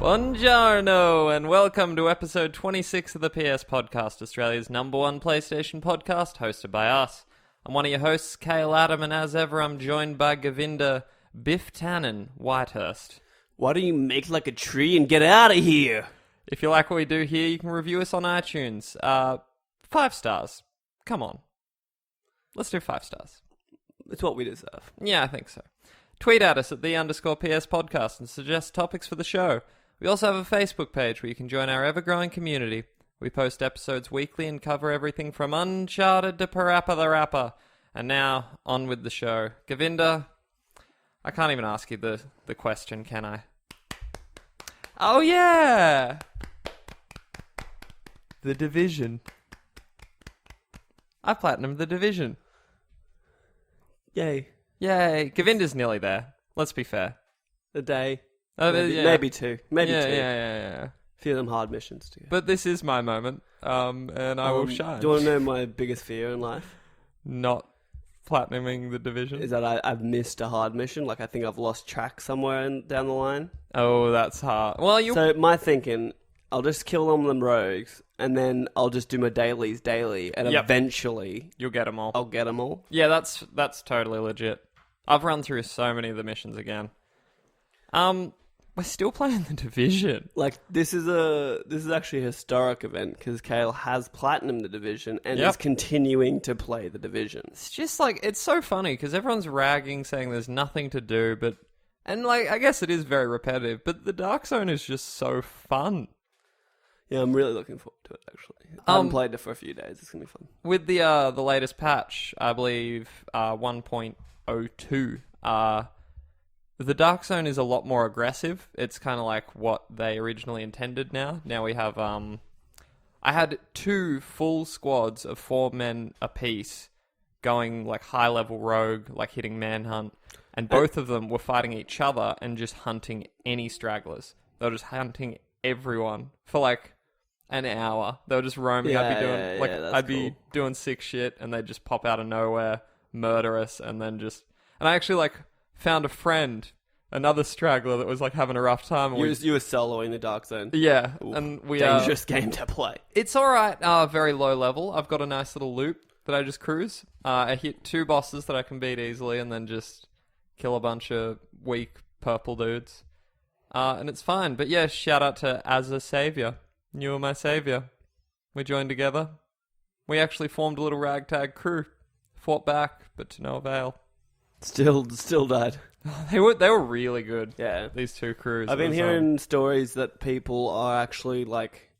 Buongiorno, and welcome to episode 26 of the PS Podcast, Australia's #1 PlayStation podcast, hosted by us. I'm one of your hosts, Cale Adam, and as ever, I'm joined by Govinda Biff Tannen Whitehurst. Why don't you make like a tree and get out of here? If you like what we do here, you can review us on iTunes. 5 stars. Come on. Let's do 5 stars. It's what we deserve. Yeah, I think so. Tweet at us at _PS podcast and suggest topics for the show. We also have a Facebook page where you can join our ever-growing community. We post episodes weekly and cover everything from Uncharted to PaRappa the Rappa. And now, on with the show. Govinda, I can't even ask you the question, can I? Oh yeah! The Division. I platinumed The Division. Yay. Yay. Govinda's nearly there. Let's be fair. A day. Maybe two. Maybe two. Yeah. A few of them hard missions too. But this is my moment, and I will shine. Do you want to know my biggest fear in life? Not platinuming The Division. Is that I've missed a hard mission. Like I think I've lost track somewhere down the line. Oh, that's hard. Well, So my thinking, I'll just kill all them rogues, and then I'll just do my dailies daily, and eventually you'll get them all. I'll get them all. Yeah, that's totally legit. I've run through so many of the missions again. We're still playing The Division. Like this is actually a historic event because Cale has platinumed The Division and is continuing to play The Division. It's just like, it's so funny because everyone's ragging, saying there's nothing to do, and like, I guess it is very repetitive, but the Dark Zone is just so fun. Yeah, I'm really looking forward to it, actually. I haven't played it for a few days. It's going to be fun. With the latest patch, I believe 1.02, the Dark Zone is a lot more aggressive. It's kind of like what they originally intended now. Now we have... I had 2 full squads of 4 men apiece going like high-level rogue, like hitting manhunt, and both of them were fighting each other and just hunting any stragglers. They were just hunting everyone for like an hour. They were just roaming. I'd be doing sick shit, and they'd just pop out of nowhere, murder us, and then just... And I actually like found a friend, another straggler that was like having a rough time. And you were soloing the Dark Zone. Yeah, Ooh, and we dangerous game to play. It's all right. Very low level. I've got a nice little loop that I just cruise. I hit 2 bosses that I can beat easily, and then just kill a bunch of weak purple dudes. And it's fine. But yeah, shout out to As a Savior. You were my savior. We joined together. We actually formed a little ragtag crew. Fought back, but to no avail. Still died. They were really good. Yeah. These 2 crews. I've been hearing stories that people are actually like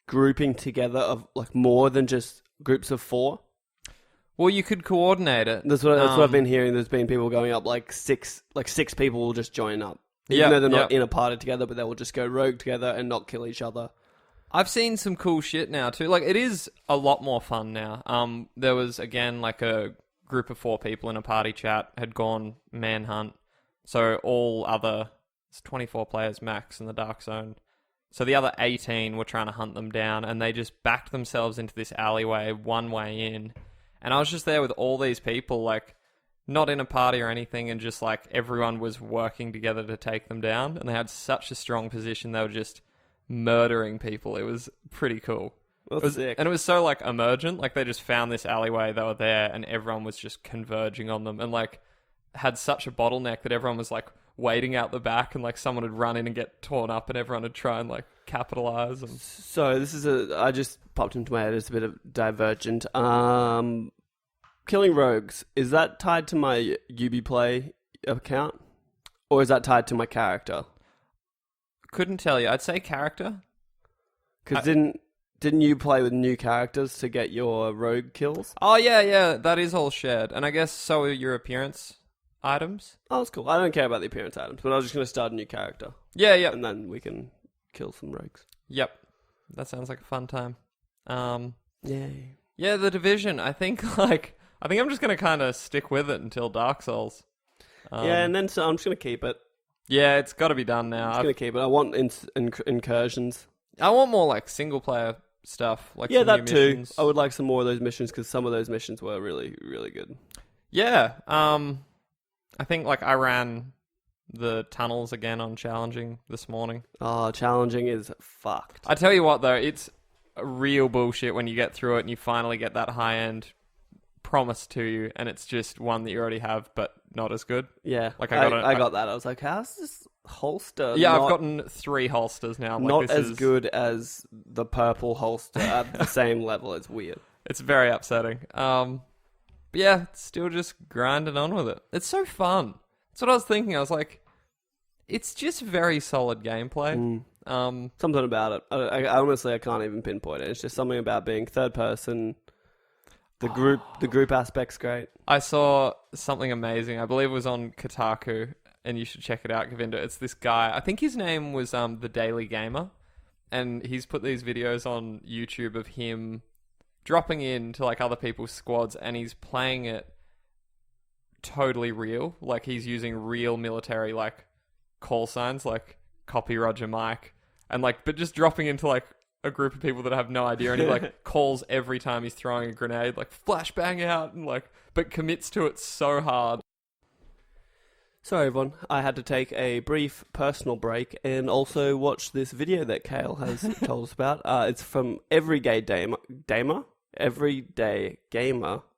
grouping together of like more than just groups of 4. Well, you could coordinate it. That's what I've been hearing. There's been people going up like 6 people will just join up. Even though they're not in a party together, but they will just go rogue together and not kill each other. I've seen some cool shit now too. Like, it is a lot more fun now. There was, again, like a group of 4 people in a party chat had gone manhunt. So all other... It's 24 players max in the Dark Zone. So the other 18 were trying to hunt them down, and they just backed themselves into this alleyway, one way in. And I was just there with all these people, like, not in a party or anything, and just like everyone was working together to take them down. And they had such a strong position, they were just murdering people. It was pretty cool. Sick. And it was so like emergent, like they just found this alleyway, they were there, and everyone was just converging on them, and like had such a bottleneck that everyone was like waiting out the back, and like someone would run in and get torn up, and everyone would try and like capitalize. And... So this is I just popped into my head, it's a bit of divergent. Killing rogues, is that tied to my Ubiplay account? Or is that tied to my character? Couldn't tell you. I'd say character. Because didn't you play with new characters to get your rogue kills? Oh, yeah. That is all shared. And I guess so are your appearance items. Oh, that's cool. I don't care about the appearance items, but I was just going to start a new character. Yeah. And then we can kill some rogues. Yep. That sounds like a fun time. Yay. Yeah, The Division. I think I'm just going to kind of stick with it until Dark Souls. And then so I'm just going to keep it. Yeah, it's got to be done now. I'm just going to keep it. I want incursions. I want more like single player stuff. Like that too. missions. I would like some more of those missions because some of those missions were really, really good. Yeah. I think like I ran the tunnels again on challenging this morning. Oh, challenging is fucked. I tell you what, though, it's real bullshit when you get through it and you finally get that high-end promised to you, and it's just one that you already have, but not as good. Yeah, like I got that. I was like, how's this holster? Yeah, I've gotten 3 holsters now. Not as good as the purple holster at the same level. It's weird. It's very upsetting. But yeah, still just grinding on with it. It's so fun. That's what I was thinking. I was like, it's just very solid gameplay. Something about it. I honestly, I can't even pinpoint it. It's just something about being third person. The group aspect's great. I saw something amazing. I believe it was on Kotaku, and you should check it out, Govinda. It's this guy. I think his name was The Daily Gamer, and he's put these videos on YouTube of him dropping into like other people's squads, and he's playing it totally real. Like he's using real military like call signs, like copy Roger Mike, and like, but just dropping into like a group of people that have no idea, and he like calls every time he's throwing a grenade, like flashbang out, and like, but commits to it so hard. Sorry everyone, I had to take a brief personal break and also watch this video that Kale has told us about. It's from Everyday Gamer.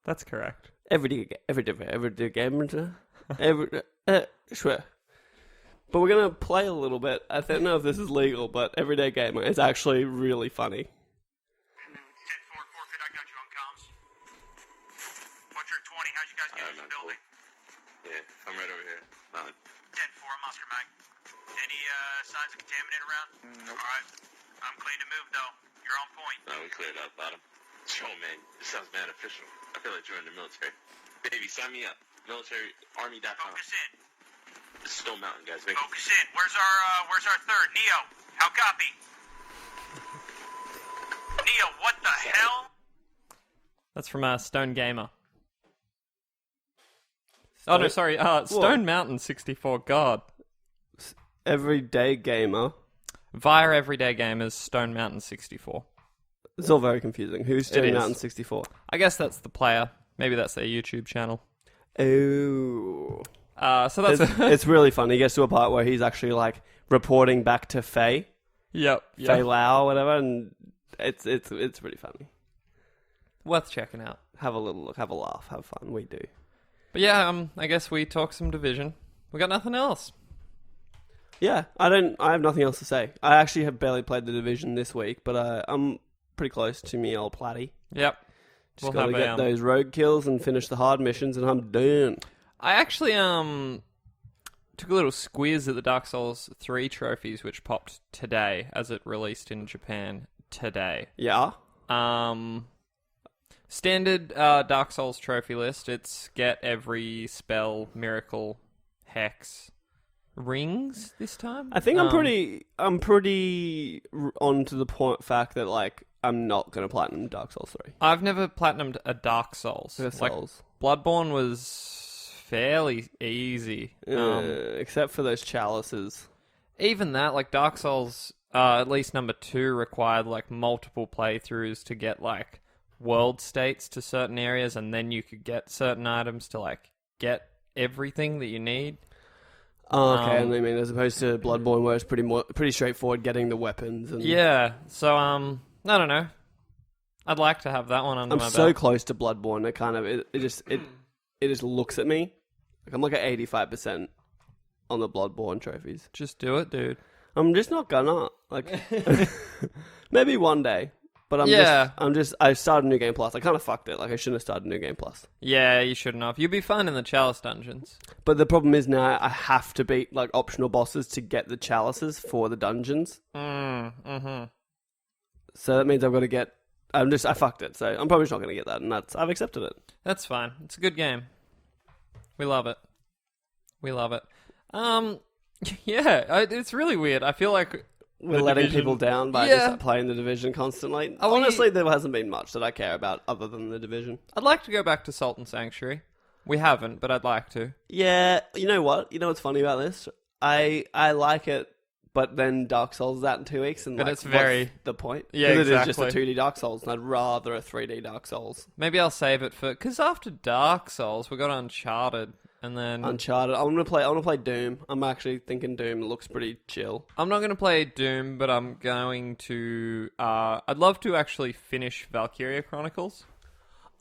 That's correct. Everyday Gamer. Sure. But we're going to play a little bit. I don't know if this is legal, but Everyday Gamer is actually really funny. 10-4, forfeit, I got you on comms. Butcher 20, how'd you guys get in the building? Yeah, I'm right over here. 10-4, I'm Oscar Mike. Any signs of contaminant around? Nope. Alright, I'm clean to move though. You're on point. No, we cleared out bottom. Yo, man, this sounds mad official. I feel like joining the military. Baby, sign me up. Militaryarmy.com. Focus in. This is Stone Mountain, guys. Focus in. Where's our third? Neo, how copy? Neo, what the hell? That's from Stone Gamer. Oh no, sorry. Stone Mountain 64. God. Everyday Gamer. Via Everyday Gamers, Stone Mountain 64. It's all very confusing. Who's Stone Mountain 64? I guess that's the player. Maybe that's their YouTube channel. Oh. So that's it's really fun. He gets to a part where he's actually like reporting back to Faye. Yep. Faye Lau or whatever, and it's pretty funny. Worth checking out. Have a little look, have a laugh, have fun. We do. But yeah, I guess we talk some Division. We got nothing else. Yeah, I have nothing else to say. I actually have barely played the Division this week, but I'm pretty close to me old Platty. Yep. Just gotta get those rogue kills and finish the hard missions, and I'm done. I actually took a little squiz at the Dark Souls 3 trophies, which popped today, as it released in Japan today. Yeah. Standard Dark Souls trophy list. It's get every spell, miracle, hex, rings this time. I think I'm pretty on to the fact that like I'm not gonna platinum Dark Souls 3. I've never platinumed a Dark Souls. Like Bloodborne was fairly easy, except for those chalices. Even that, like Dark Souls, at least number 2 required like multiple playthroughs to get like world states to certain areas, and then you could get certain items to like get everything that you need. Oh, okay. And I mean, as opposed to Bloodborne, where it's pretty straightforward getting the weapons. And... Yeah. So I don't know. I'd like to have that one under my belt. I'm so close to Bloodborne. It kind of it just looks at me. Like I'm like at 85% on the Bloodborne trophies. Just do it, dude. I'm just not gonna maybe one day. But I started New Game Plus. I kind of fucked it. Like I shouldn't have started New Game Plus. Yeah, you shouldn't have. You'd be fine in the chalice dungeons. But the problem is now I have to beat like optional bosses to get the chalices for the dungeons. Mm-hmm. So that means I've got to get. I fucked it. So I'm probably just not going to get that, and I've accepted it. That's fine. It's a good game. We love it. Yeah, it's really weird. I feel like we're letting people down by just playing the Division constantly. Honestly, there hasn't been much that I care about other than the Division. I'd like to go back to Salt and Sanctuary. We haven't, but I'd like to. Yeah, you know what? You know what's funny about this? I like it, but then Dark Souls is out in 2 weeks, and it's very what's the point? Yeah, exactly. It is just a 2D Dark Souls, and I'd rather a 3D Dark Souls. Maybe I'll save it for because after Dark Souls we got Uncharted. and then Uncharted. I want to play Doom. I'm actually thinking Doom looks pretty chill. I'm not going to play Doom, but I'm going to. I'd love to actually finish Valkyria Chronicles.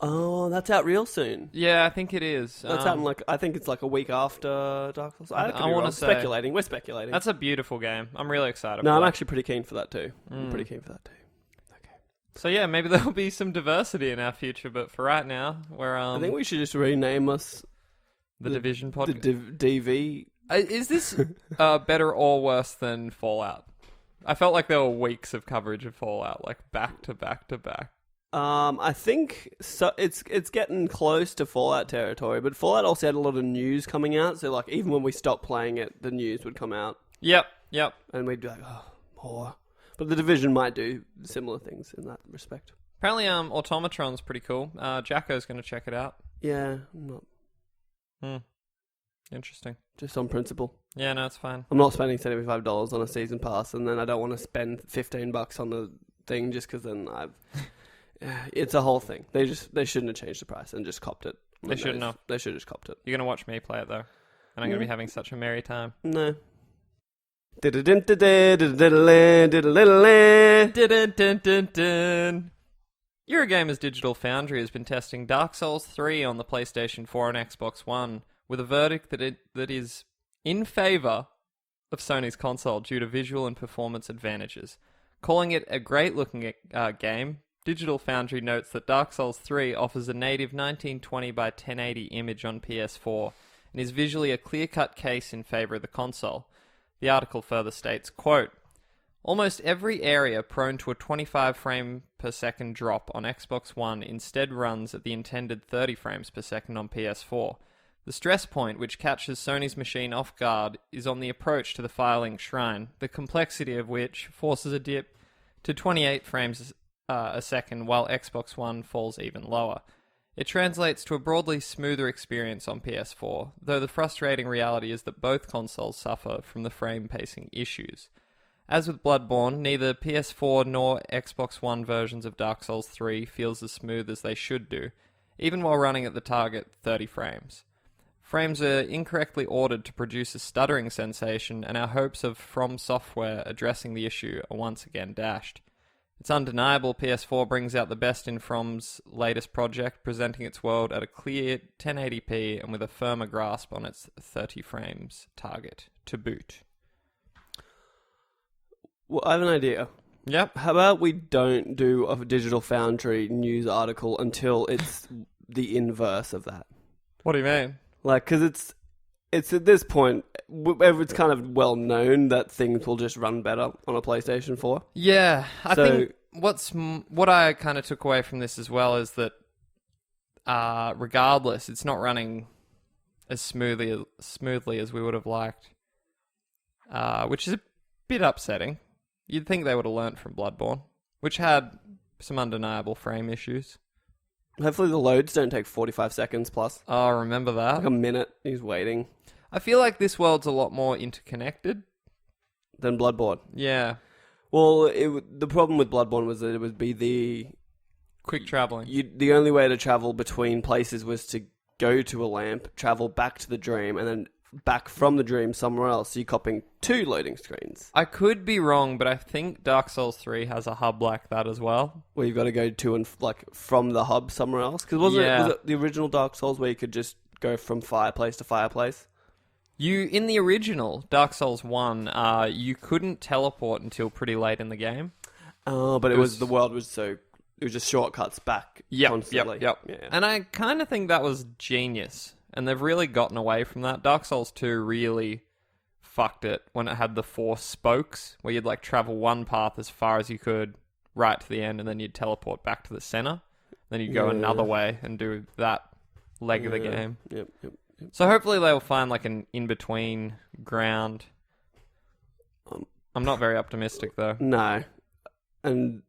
Oh, that's out real soon. Yeah, I think it is. That's out I think it's like a week after Dark Souls. I want to say speculating. We're speculating. That's a beautiful game. I'm really excited. No, for I'm that. actually pretty keen for that too. I'm pretty keen for that too. Okay. So yeah, maybe there'll be some diversity in our future, but for right now, we're I think we should just rename us the Division the podcast. DV. Is this better or worse than Fallout? I felt like there were weeks of coverage of Fallout, like back to back to back. I think so. It's getting close to Fallout territory, but Fallout also had a lot of news coming out. So like, even when we stopped playing it, the news would come out. Yep, and we'd be like, oh, more. But the Division might do similar things in that respect. Apparently, Automatron's pretty cool. Jacko's going to check it out. Yeah, I'm not. Interesting. Just on principle. Yeah, no, it's fine. I'm not spending $75 on a season pass, and then I don't want to spend $15 on the thing just because then I've. It's a whole thing. They shouldn't have changed the price and just copped it. They shouldn't have. They should have just copped it. You're going to watch me play it, though. And I'm going to be having such a merry time. No. Eurogamer's Digital Foundry has been testing Dark Souls 3 on the PlayStation 4 and Xbox One, with a verdict that is in favour of Sony's console due to visual and performance advantages. Calling it a great-looking game, Digital Foundry notes that Dark Souls 3 offers a native 1920 by 1080 image on PS4 and is visually a clear-cut case in favour of the console. The article further states, quote, almost every area prone to a 25 frame per second drop on Xbox One instead runs at the intended 30 frames per second on PS4. The stress point which catches Sony's machine off guard is on the approach to the filing shrine, the complexity of which forces a dip to 28 frames a second while Xbox One falls even lower. It translates to a broadly smoother experience on PS4, though the frustrating reality is that both consoles suffer from the frame pacing issues. As with Bloodborne, neither PS4 nor Xbox One versions of Dark Souls 3 feels as smooth as they should do, even while running at the target 30 frames. Frames are incorrectly ordered to produce a stuttering sensation, and our hopes of From Software addressing the issue are once again dashed. It's undeniable PS4 brings out the best in From's latest project, presenting its world at a clear 1080p and with a firmer grasp on its 30 frames target to boot. Well, I have an idea. Yep. How about we don't do a Digital Foundry news article until it's the inverse of that? What do you mean? Like, because it's at this point, it's kind of well known that things will just run better on a PlayStation 4. Yeah, I think what I kind of took away from this as well is that regardless, it's not running as smoothly as we would have liked, which is a bit upsetting. You'd think they would have learnt from Bloodborne, which had some undeniable frame issues. Hopefully the loads don't take 45 seconds plus. Oh, remember that? Like a minute, he's waiting. I feel like this world's a lot more interconnected Than Bloodborne. Yeah. Well, the problem with Bloodborne was that it would be the quick traveling. The only way to travel between places was to go to a lamp, travel back to the dream, and then back from the dream somewhere else. So you're copying 2 loading screens. I could be wrong, but I think Dark Souls 3 has a hub like that as well. Where you've got to go to and from the hub somewhere else. Because was it the original Dark Souls where you could just go from fireplace to fireplace? In the original Dark Souls 1, you couldn't teleport until pretty late in the game. Oh, but the world was it was just shortcuts back constantly. Yep. Yeah. And I kind of think that was genius. And they've really gotten away from that. Dark Souls 2 really fucked it when it had the 4 spokes, where you'd travel one path as far as you could right to the end, and then you'd teleport back to the center. Then you'd go another way and do that leg of the game. Yep. So hopefully they'll find an in-between ground. I'm not very optimistic, though. No. And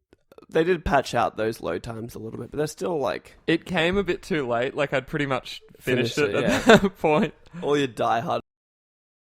they did patch out those load times a little bit, but they're still It came a bit too late. I'd pretty much finished it yeah. at that point. All your diehard